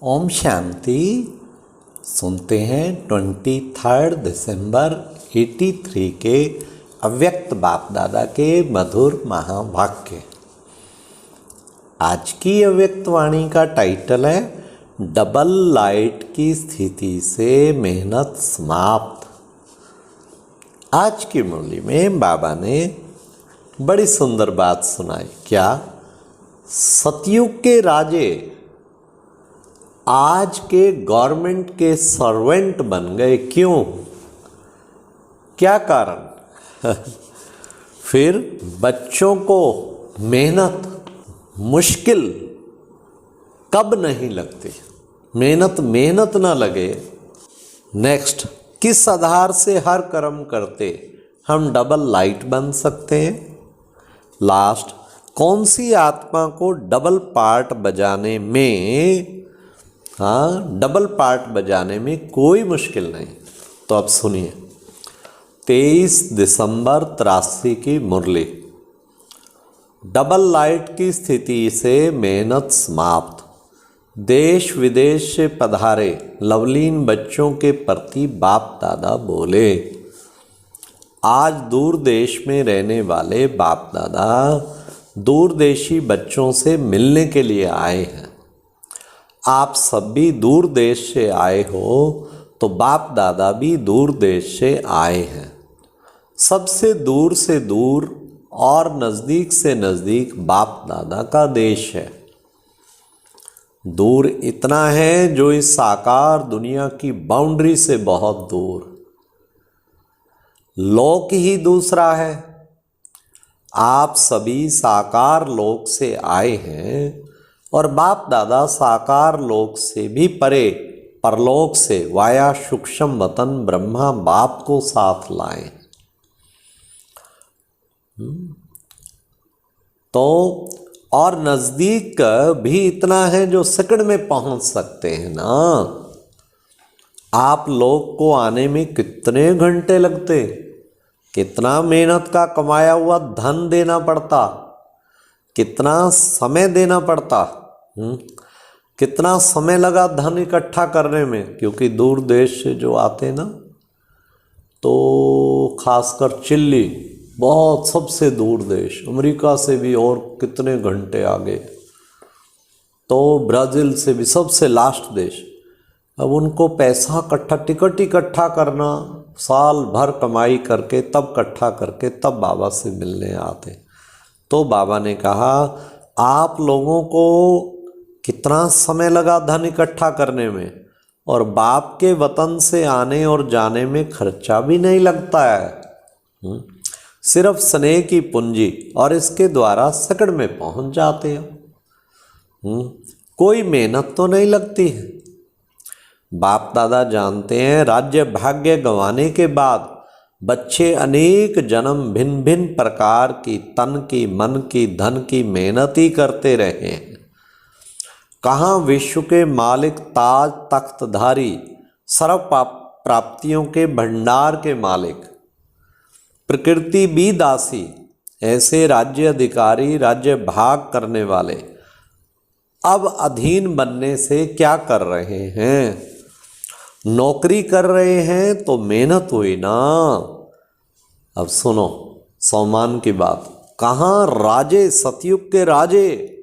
ओम शांति। सुनते हैं 23 दिसंबर 83 के अव्यक्त बाप दादा के मधुर महावाक्य। आज की अव्यक्त वाणी का टाइटल है डबल लाइट की स्थिति से मेहनत समाप्त। आज की मुरली में बाबा ने बड़ी सुंदर बात सुनाई। क्या? सतयुग के राजे आज के गवर्नमेंट के सर्वेंट बन गए। क्यों? क्या कारण? फिर बच्चों को मेहनत मुश्किल कब नहीं लगती? मेहनत ना लगे। नेक्स्ट, किस आधार से हर कर्म करते हम डबल लाइट बन सकते हैं? लास्ट, कौन सी आत्मा को डबल पार्ट बजाने में डबल पार्ट बजाने में कोई मुश्किल नहीं। तो अब सुनिए 23 दिसंबर 83 की मुरली। डबल लाइट की स्थिति से मेहनत समाप्त। देश विदेश से पधारे लवलीन बच्चों के प्रति बाप दादा बोले। आज दूर देश में रहने वाले बाप दादा दूरदेशी बच्चों से मिलने के लिए आए हैं। आप सब भी दूर देश से आए हो तो बाप दादा भी दूर देश से आए हैं। सबसे दूर से दूर और नज़दीक से नज़दीक बाप दादा का देश है। दूर इतना है जो इस साकार दुनिया की बाउंड्री से बहुत दूर। लोक ही दूसरा है। आप सभी साकार लोक से आए हैं और बाप दादा साकार लोक से भी परे परलोक से वाया सूक्ष्म वतन ब्रह्मा बाप को साथ लाए। तो और नज़दीक भी इतना है जो सेकंड में पहुंच सकते हैं ना। आप लोग को आने में कितने घंटे लगते, कितना मेहनत का कमाया हुआ धन देना पड़ता, कितना समय देना पड़ता। कितना समय लगा धन इकट्ठा करने में, क्योंकि दूर देश से जो आते ना, तो खासकर चिल्ली बहुत सबसे दूर देश, अमेरिका से भी और कितने घंटे आगे, तो ब्राज़ील से भी सबसे लास्ट देश। अब उनको पैसा टिकट इकट्ठा करना, साल भर कमाई करके तब इकट्ठा करके तब बाबा से मिलने आते। तो बाबा ने कहा आप लोगों को कितना समय लगा धन इकट्ठा करने में, और बाप के वतन से आने और जाने में खर्चा भी नहीं लगता है। सिर्फ स्नेह की पूंजी और इसके द्वारा सेकंड में पहुंच जाते हैं। कोई मेहनत तो नहीं लगती है। बाप दादा जानते हैं राज्य भाग्य गंवाने के बाद बच्चे अनेक जन्म भिन्न भिन्न प्रकार की तन की मन की धन की मेहनत ही करते रहे हैं। कहाँ विश्व के मालिक ताज तख्तधारी सर्व प्राप्तियों के भंडार के मालिक प्रकृति भी दासी ऐसे राज्य अधिकारी राज्य भाग करने वाले अब अधीन बनने से क्या कर रहे हैं? नौकरी कर रहे हैं तो मेहनत हुई ना। अब सुनो सम्मान की बात। कहाँ राजे सतयुग के राजे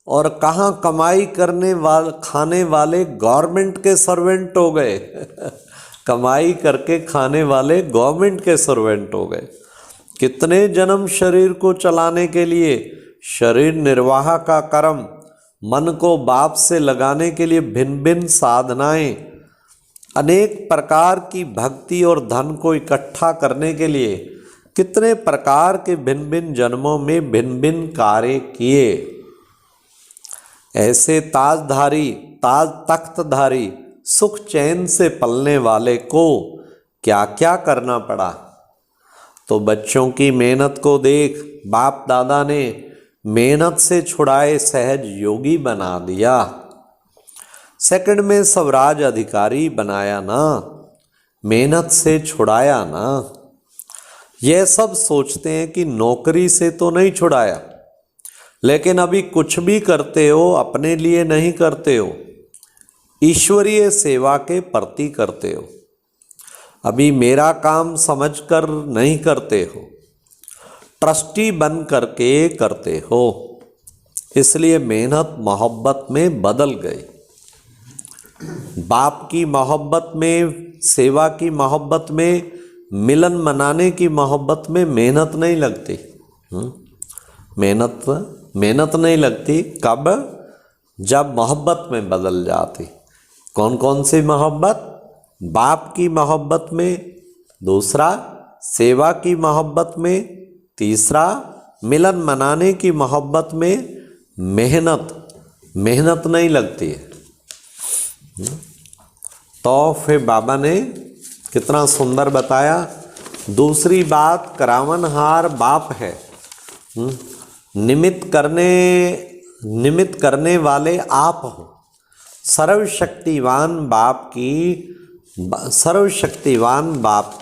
और कहाँ कमाई करने वाले खाने वाले गवर्नमेंट के सर्वेंट हो गए। कमाई करके खाने वाले गवर्नमेंट के सर्वेंट हो गए। कितने जन्म शरीर को चलाने के लिए, शरीर निर्वाह का कर्म, मन को बाप से लगाने के लिए भिन्न भिन्न साधनाएं, अनेक प्रकार की भक्ति और धन को इकट्ठा करने के लिए कितने प्रकार के भिन्न भिन्न जन्मों में भिन्न भिन्न कार्य किए। ऐसे ताजधारी ताज तख्तधारी सुख चैन से पलने वाले को क्या क्या करना पड़ा। तो बच्चों की मेहनत को देख बाप दादा ने मेहनत से छुड़ाए सहज योगी बना दिया। सेकंड में स्वराज अधिकारी बनाया ना, मेहनत से छुड़ाया ना। यह सब सोचते हैं कि नौकरी से तो नहीं छुड़ाया, लेकिन अभी कुछ भी करते हो अपने लिए नहीं करते हो, ईश्वरीय सेवा के प्रति करते हो। अभी मेरा काम समझकर नहीं करते हो, ट्रस्टी बन करके करते हो, इसलिए मेहनत मोहब्बत में बदल गई। बाप की मोहब्बत में, सेवा की मोहब्बत में, मिलन मनाने की मोहब्बत में मेहनत नहीं लगती। मेहनत नहीं लगती। कब? जब मोहब्बत में बदल जाती। कौन कौन सी मोहब्बत? बाप की मोहब्बत में, दूसरा सेवा की मोहब्बत में, तीसरा मिलन मनाने की मोहब्बत में मेहनत नहीं लगती है। तो फिर बाबा ने कितना सुंदर बताया। दूसरी बात, करावनहार बाप है। निमित्त करने वाले आप हो। सर्वशक्तिवान बाप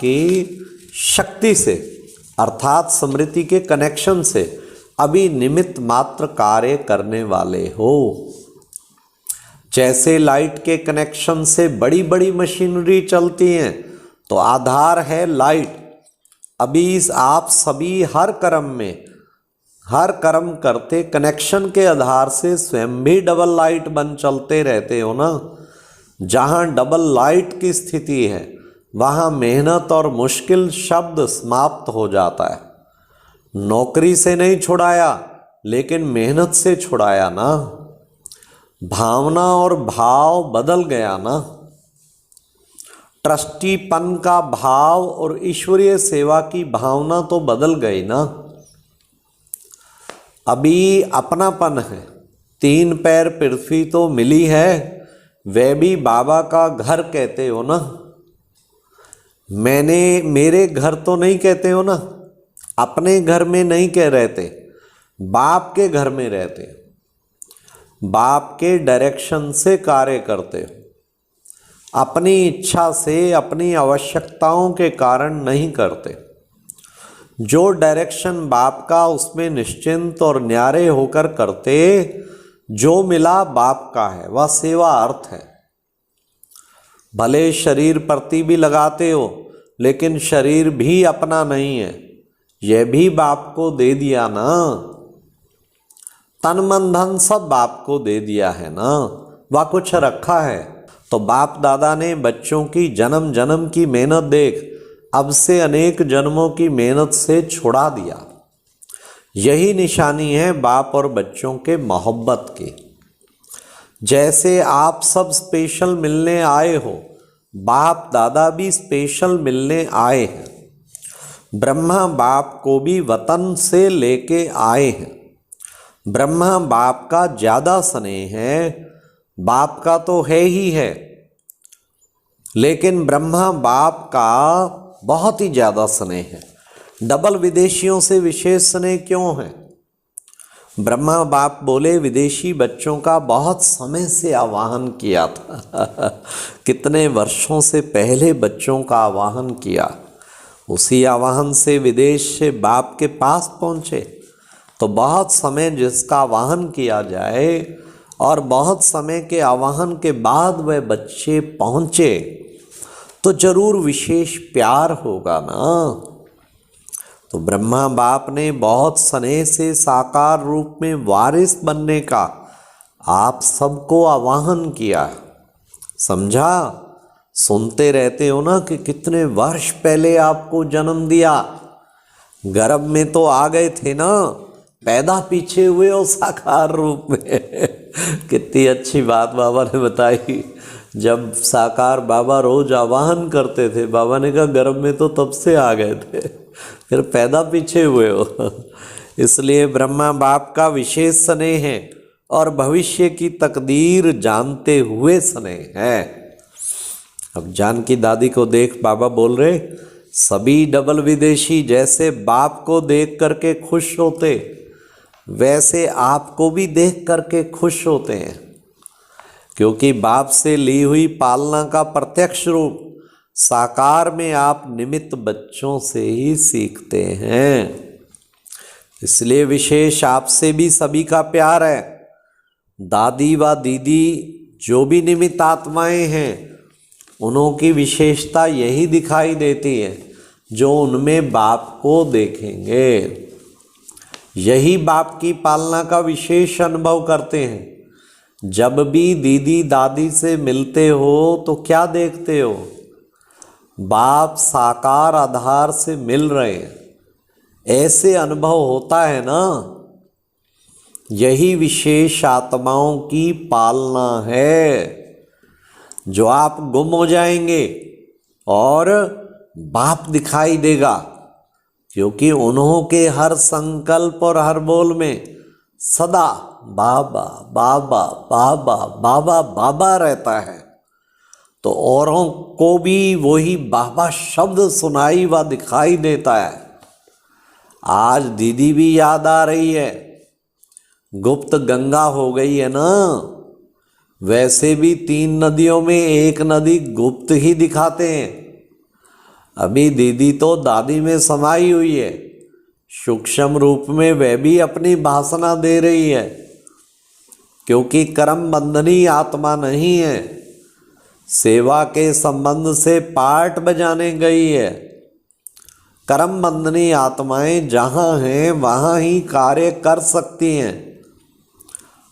की शक्ति से अर्थात स्मृति के कनेक्शन से अभी निमित्त मात्र कार्य करने वाले हो। जैसे लाइट के कनेक्शन से बड़ी बड़ी मशीनरी चलती हैं, तो आधार है लाइट। अभी आप सभी हर कर्म करते कनेक्शन के आधार से स्वयं भी डबल लाइट बन चलते रहते हो ना। जहाँ डबल लाइट की स्थिति है वहाँ मेहनत और मुश्किल शब्द समाप्त हो जाता है। नौकरी से नहीं छुड़ाया, लेकिन मेहनत से छुड़ाया ना। भावना और भाव बदल गया ना। ट्रस्टीपन का भाव और ईश्वरीय सेवा की भावना तो बदल गई ना। अभी अपनापन है। 3 पैर पृथ्वी तो मिली है, वह भी बाबा का घर कहते हो ना। मेरे घर तो नहीं कहते हो ना। अपने घर में नहीं कह रहते, बाप के घर में रहते हो। बाप के डायरेक्शन से कार्य करते हो। अपनी इच्छा से, अपनी आवश्यकताओं के कारण नहीं करते। जो डायरेक्शन बाप का, उसमें निश्चिंत और न्यारे होकर करते। जो मिला बाप का है, वह सेवा अर्थ है। भले शरीर प्रति भी लगाते हो, लेकिन शरीर भी अपना नहीं है, यह भी बाप को दे दिया ना। तन मन धन सब बाप को दे दिया है ना, वह कुछ रखा है। तो बाप दादा ने बच्चों की जन्म जन्म की मेहनत देख, अब से अनेक जन्मों की मेहनत से छुड़ा दिया। यही निशानी है बाप और बच्चों के मोहब्बत की। जैसे आप सब स्पेशल मिलने आए हो, बाप दादा भी स्पेशल मिलने आए हैं। ब्रह्मा बाप को भी वतन से लेके आए हैं। ब्रह्मा बाप का ज़्यादा स्नेह है, बाप का तो है ही है, लेकिन ब्रह्मा बाप का बहुत ही ज़्यादा स्नेह है। डबल विदेशियों से विशेष स्नेह क्यों है? ब्रह्मा बाप बोले विदेशी बच्चों का बहुत समय से आवाहन किया था। कितने वर्षों से पहले बच्चों का आवाहन किया, उसी आवाहन से विदेश से बाप के पास पहुँचे। तो बहुत समय जिसका आवाहन किया जाए और बहुत समय के आवाहन के बाद वह बच्चे पहुँचे, तो जरूर विशेष प्यार होगा ना। तो ब्रह्मा बाप ने बहुत स्नेह से साकार रूप में वारिस बनने का आप सबको आवाहन किया। समझा? सुनते रहते हो ना कि कितने वर्ष पहले आपको जन्म दिया। गर्भ में तो आ गए थे ना, पैदा पीछे हुए हो साकार रूप में। कितनी अच्छी बात बाबा ने बताई। जब साकार बाबा रोज आवाहन करते थे, बाबा ने कहा गर्भ में तो तब से आ गए थे, फिर पैदा पीछे हुए हो। इसलिए ब्रह्मा बाप का विशेष स्नेह है और भविष्य की तकदीर जानते हुए स्नेह है। अब जानकी दादी को देख बाबा बोल रहे, सभी डबल विदेशी जैसे बाप को देख करके खुश होते, वैसे आपको भी देख करके खुश होते हैं, क्योंकि बाप से ली हुई पालना का प्रत्यक्ष रूप साकार में आप निमित्त बच्चों से ही सीखते हैं। इसलिए विशेष आपसे भी सभी का प्यार है। दादी व दीदी जो भी निमित्त आत्माएं हैं उनकी विशेषता यही दिखाई देती है जो उनमें बाप को देखेंगे, यही बाप की पालना का विशेष अनुभव करते हैं। जब भी दीदी दादी से मिलते हो तो क्या देखते हो? बाप साकार आधार से मिल रहे हैं, ऐसे अनुभव होता है ना। यही विशेष आत्माओं की पालना है। जो आप गुम हो जाएंगे और बाप दिखाई देगा, क्योंकि उन्हों के हर संकल्प और हर बोल में सदा बाबा बाबा बाबा बाबा बाबा रहता है। तो औरों को भी वही बाबा शब्द सुनाई व दिखाई देता है। आज दीदी भी याद आ रही है, गुप्त गंगा हो गई है ना। वैसे भी 3 नदियों में एक नदी गुप्त ही दिखाते हैं। अभी दीदी तो दादी में समाई हुई है, सूक्ष्म रूप में वह भी अपनी भाषणा दे रही है, क्योंकि कर्म बंधनी आत्मा नहीं है, सेवा के संबंध से पार्ट बजाने गई है। कर्म बंधनी आत्माएं जहाँ हैं वहाँ ही कार्य कर सकती हैं,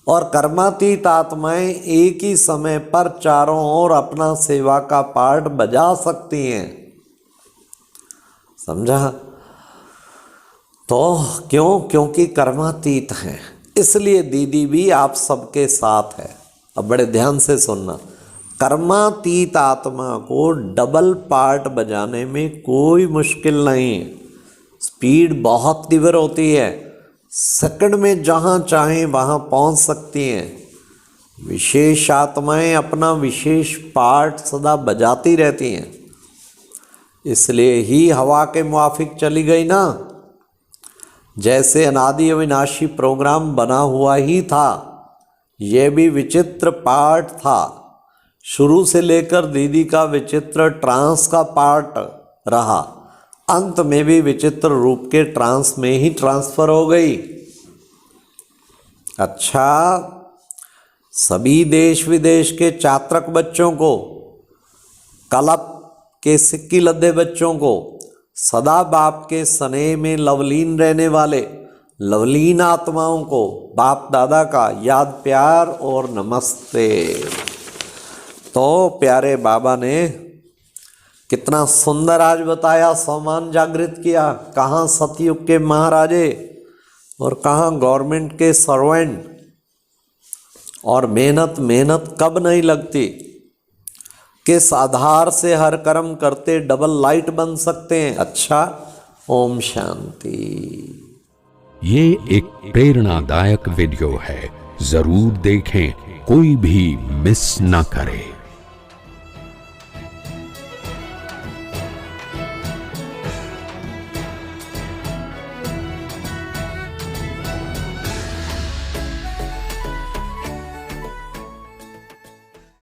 और कर्मातीत आत्माएं एक ही समय पर चारों ओर अपना सेवा का पार्ट बजा सकती हैं। समझा? तो क्यों? क्योंकि कर्मातीत हैं, इसलिए दीदी भी आप सबके साथ है। अब बड़े ध्यान से सुनना, कर्मातीत आत्मा को डबल पार्ट बजाने में कोई मुश्किल नहीं। स्पीड बहुत तीव्र होती है, सेकंड में जहाँ चाहें वहाँ पहुँच सकती हैं। विशेष आत्माएं अपना विशेष पार्ट सदा बजाती रहती हैं, इसलिए ही हवा के मुआफिक चली गई ना। जैसे अनादि अविनाशी प्रोग्राम बना हुआ ही था, यह भी विचित्र पार्ट था। शुरू से लेकर दीदी का विचित्र ट्रांस का पार्ट रहा, अंत में भी विचित्र रूप के ट्रांस में ही ट्रांसफर हो गई। अच्छा, सभी देश विदेश के चात्रक बच्चों को, कलप के सिक्की लद्दे बच्चों को, सदा बाप के स्नेह में लवलीन रहने वाले लवलीन आत्माओं को बाप दादा का याद, प्यार और नमस्ते। तो प्यारे बाबा ने कितना सुंदर आज बताया, सम्मान जागृत किया। कहाँ सतयुग के महाराजे और कहाँ गवर्नमेंट के सर्वेंट। और मेहनत मेहनत कब नहीं लगती, किस आधार से हर कर्म करते डबल लाइट बन सकते हैं। अच्छा, ओम शांति। ये एक प्रेरणादायक वीडियो है, जरूर देखें, कोई भी मिस ना करे।